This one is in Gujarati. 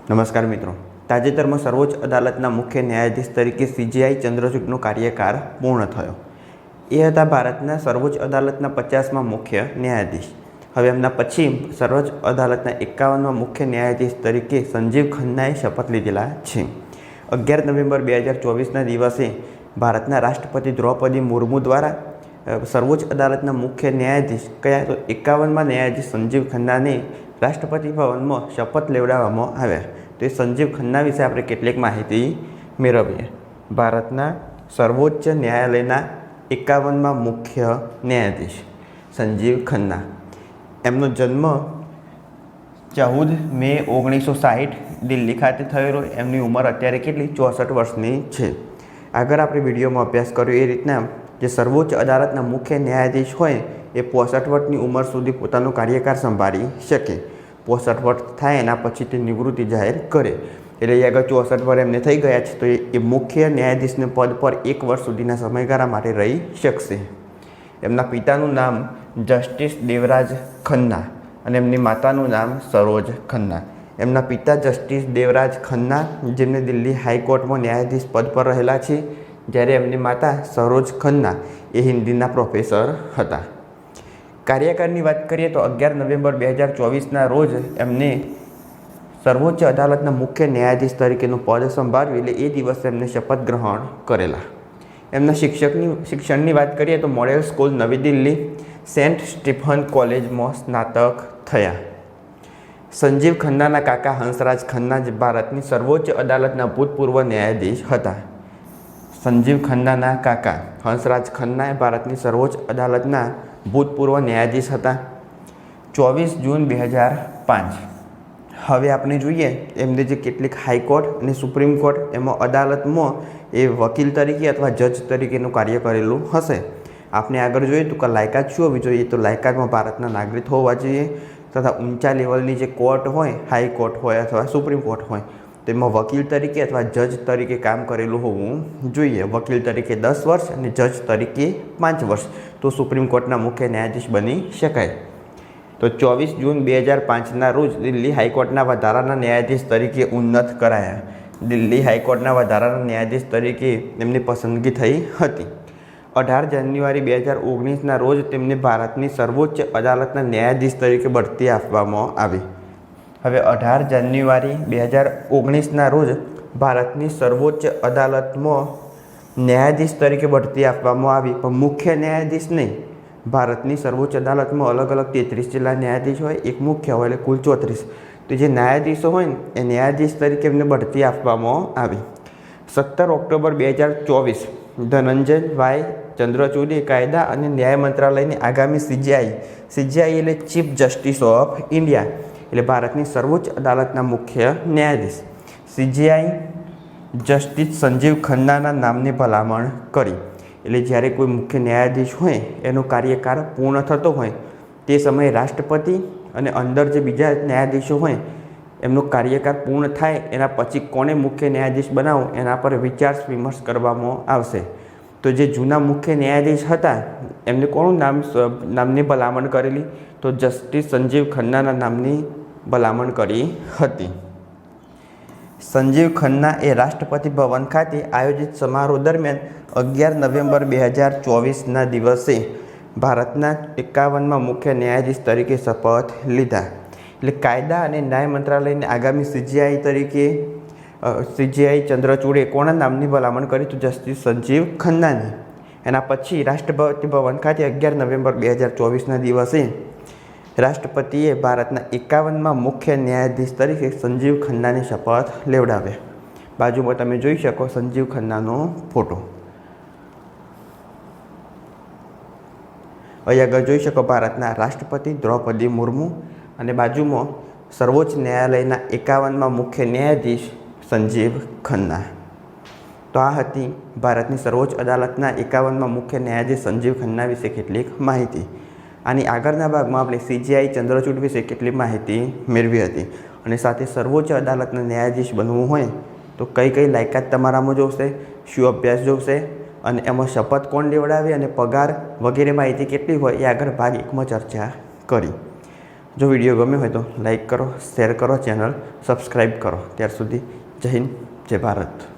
નમસ્કાર મિત્રો, તાજેતરમાં સર્વોચ્ચ અદાલતના મુખ્ય ન્યાયાધીશ તરીકે CJI ચંદ્રચૂડનો કાર્યકાળ પૂર્ણ થયો. એ હતા ભારતના સર્વોચ્ચ અદાલતના 50મા મુખ્ય ન્યાયાધીશ. હવે એમના પછી સર્વોચ્ચ અદાલતના 51મા મુખ્ય ન્યાયાધીશ તરીકે સંજીવ ખન્નાએ શપથ લીધેલા છે. 11 નવેમ્બર 2024ના દિવસે ભારતના રાષ્ટ્રપતિ દ્રૌપદી મુર્મુ દ્વારા સર્વોચ્ચ અદાલતના મુખ્ય ન્યાયાધીશ કયા તો 51મા ન્યાયાધીશ સંજીવ ખન્નાને રાષ્ટ્રપતિ ભવનમાં શપથ લેવડાવવામાં આવ્યા. તો એ સંજીવ ખન્ના વિશે આપણે કેટલીક માહિતી મેળવીએ. ભારતના સર્વોચ્ચ ન્યાયાલયના 51મા મુખ્ય ન્યાયાધીશ સંજીવ ખન્ના. એમનો જન્મ 14 મે 1960 દિલ્હી ખાતે થયેલો. એમની ઉંમર અત્યારે કેટલી? 64 વર્ષની છે. આગળ આપણે વિડીયોમાં અભ્યાસ કર્યો એ રીતના જે સર્વોચ્ચ અદાલતના મુખ્ય ન્યાયાધીશ હોય એ 65 વર્ષની ઉંમર સુધી પોતાનો કાર્યકાળ સંભાળી શકે. 65 વર્ષ થાય એના પછી તે નિવૃત્તિ જાહેર કરે. એટલે એ આગળ 64 વર્ષ એમને થઈ ગયા છે તો એ મુખ્ય ન્યાયાધીશને પદ પર 1 વર્ષ સુધીના સમયગાળા માટે રહી શકશે. એમના પિતાનું નામ જસ્ટિસ દેવરાજ ખન્ના અને એમની માતાનું નામ સરોજ ખન્ના. એમના પિતા જસ્ટિસ દેવરાજ ખન્ના જેમને દિલ્હી હાઈકોર્ટમાં ન્યાયાધીશ પદ પર રહેલા છે, જ્યારે એમની માતા સરોજ ખન્ના એ હિન્દીના પ્રોફેસર હતા. કાર્યકાળની વાત કરીએ તો 11 નવેમ્બર 2024ના રોજ એમને સર્વોચ્ચ અદાલતના મુખ્ય ન્યાયાધીશ તરીકેનું પદ સંભાળ્યું. એટલે એ દિવસે એમને શપથ ગ્રહણ કરેલા. એમના શિક્ષણની વાત કરીએ તો મોડેલ સ્કૂલ નવી દિલ્હી, સેન્ટ સ્ટીફન કોલેજમાં સ્નાતક થયા. સંજીવ ખન્નાના કાકા હંસરાજ ખન્ના જે ભારતની સર્વોચ્ચ અદાલતના ભૂતપૂર્વ ન્યાયાધીશ હતા. સંજીવ ખન્નાના કાકા હંસરાજ ખન્ના એ ભારતની સર્વોચ્ચ અદાલતના ભૂતપૂર્વ ન્યાયાધીશ હતા. 24 જૂન 2005. હવે આપણે જોઈએ એમને જે કેટલીક હાઈકોર્ટ અને સુપ્રીમ કોર્ટ એમાં અદાલતમાં એ વકીલ તરીકે અથવા જજ તરીકેનું કાર્ય કરેલું હશે. આપણે આગળ જોઈએ તો કે લાયકાત શું હોવી જોઈએ? તો લાયકાતમાં ભારતના નાગરિક હોવા જોઈએ તથા ઊંચા લેવલની જે કોર્ટ હોય, હાઈકોર્ટ હોય અથવા સુપ્રીમ કોર્ટ હોય તેમાં વકીલ તરીકે અથવા જજ તરીકે કામ કરેલું હોવું જોઈએ. વકીલ તરીકે 10 વર્ષ અને જજ તરીકે 5 વર્ષ, તો સુપ્રીમ કોર્ટના મુખ્ય ન્યાયાધીશ બની શકાય. તો 24 જૂન 2005ના રોજ દિલ્હી હાઈકોર્ટના વધારાના ન્યાયાધીશ તરીકે ઉન્નત કરાયા. દિલ્હી હાઈકોર્ટના વધારાના ન્યાયાધીશ તરીકે એમની પસંદગી થઈ હતી. 18 જાન્યુઆરી 2019ના રોજ તેમને ભારતની સર્વોચ્ચ અદાલતના ન્યાયાધીશ તરીકે બઢતી આપવામાં આવી. હવે 18 જાન્યુઆરી 2019ના રોજ ભારતની સર્વોચ્ચ અદાલતમાં ન્યાયાધીશ તરીકે બઢતી આપવામાં આવી, પણ મુખ્ય ન્યાયાધીશ નહીં. ભારતની સર્વોચ્ચ અદાલતમાં અલગ અલગ 33 જેટલા ન્યાયાધીશ હોય, એક મુખ્ય હોય એટલે કુલ 34. તો જે ન્યાયાધીશો હોય ને એ ન્યાયાધીશ તરીકે એમને બઢતી આપવામાં આવી. 17 ઓક્ટોબર 2024 ધનંજય ભાઈ ચંદ્રચૂડે કાયદા અને ન્યાય મંત્રાલયની આગામી CJI એટલે ચીફ જસ્ટિસ ઓફ ઇન્ડિયા એટલે ભારતની સર્વોચ્ચ અદાલતના મુખ્ય ન્યાયાધીશ CJI જસ્ટિસ સંજીવ ખન્નાના નામની ભલામણ કરી. એટલે જ્યારે કોઈ મુખ્ય ન્યાયાધીશ હોય એનો કાર્યકાળ પૂર્ણ થતો હોય તે સમયે રાષ્ટ્રપતિ અને અંદર જે બીજા ન્યાયાધીશો હોય એમનો કાર્યકાળ પૂર્ણ થાય એના પછી કોને મુખ્ય ન્યાયાધીશ બનાવો એના પર વિચાર વિમર્શ કરવામાં આવશે. તો જે જૂના મુખ્ય ન્યાયાધીશ હતા એમને કોનું નામની ભલામણ કરેલી? તો જસ્ટિસ સંજીવ ખન્નાના નામની ભલામણ કરી હતી. સંજીવ ખન્ના એ રાષ્ટ્રપતિ ભવન ખાતે આયોજિત સમારોહ દરમિયાન 11 નવેમ્બર 2024ના દિવસે ભારતના 51મા મુખ્ય ન્યાયાધીશ તરીકે શપથ લીધા. એટલે કાયદા અને ન્યાય મંત્રાલયની આગામી CJI તરીકે CJI ચંદ્રચૂડે કોના નામની ભલામણ કરી? તો જસ્ટિસ સંજીવ ખન્નાની. એના પછી રાષ્ટ્રપતિ ભવન ખાતે 11 નવેમ્બર 2024ના દિવસે રાષ્ટ્રપતિએ ભારતના 51મા મુખ્ય ન્યાયાધીશ તરીકે સંજીવ ખન્નાને શપથ લેવડાવ્યા. બાજુમાં તમે જોઈ શકો સંજીવ ખન્નાનો ફોટો. અહીં આગળ જોઈ શકો ભારતના રાષ્ટ્રપતિ દ્રૌપદી મુર્મુ અને બાજુમાં સર્વોચ્ચ ન્યાયાલયના 51મા મુખ્ય ન્યાયાધીશ સંજીવ ખન્ના. તો આ હતી ભારતની સર્વોચ્ચ અદાલતના 51મા મુખ્ય ન્યાયાધીશ સંજીવ ખન્ના વિશે કેટલીક માહિતી. આની આગળના ભાગમાં આપણે CJI ચંદ્રચૂડ વિશે કેટલી માહિતી મેળવી હતી અને સાથે સર્વોચ્ચ અદાલતના ન્યાયાધીશ બનવું હોય તો કઈ કઈ લાયકાત તમારામાં જોશે, શું અભ્યાસ જોશે અને એમાં શપથ કોણ લેવડાવે અને પગાર વગેરે માહિતી કેટલી હોય એ આગળ ભાગ 1માં ચર્ચા કરી. જો વિડીયો ગમ્યો હોય તો લાઈક કરો, શેર કરો, ચેનલ સબસ્ક્રાઈબ કરો. ત્યાર સુધી જય હિન્દ, જય ભારત.